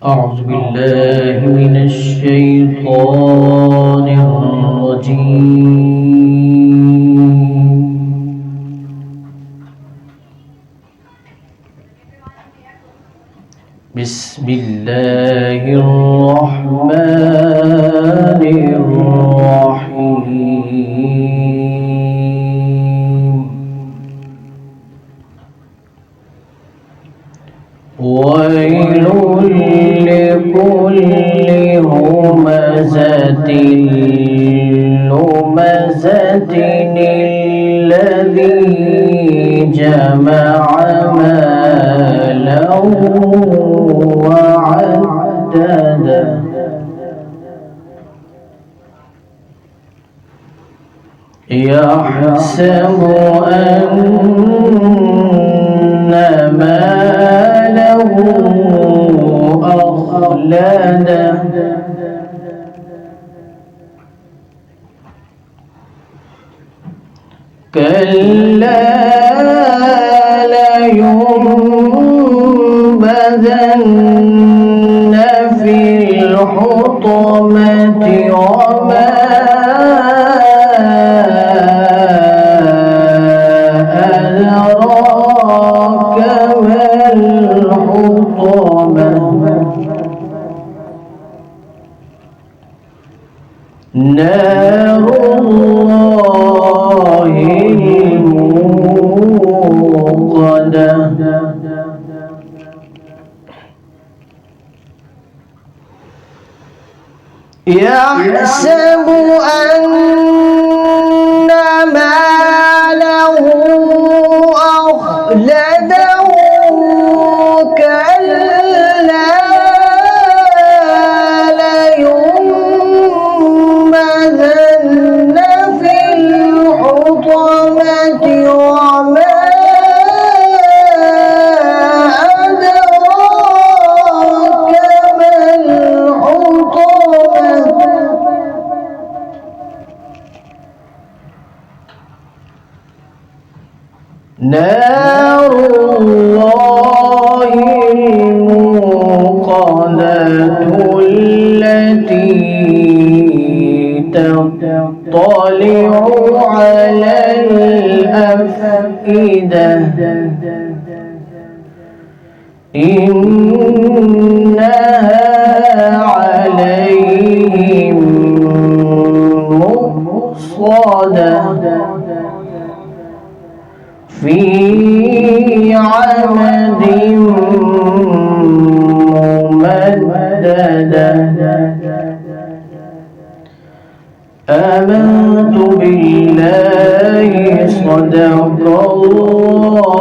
أعوذ بالله من الشيطان الرجيم. بسم الله الرحمن الرحيم. ويل لكل همزة لمزة الذي جمع مالا وعدده يحسب أن ماله أخلده كلا لينبذن في الحطمة وما أدراك ما الحطمة نار الله الموقدة يحسب أن ماله أخلده كلا لينبذن في الحطمة وما أدراك ما الحطمة نار الله الموقدة التي تطلع على الأفئدة إنها عليهم مؤصدة في عمد ممددة آمنت بالله صدق الله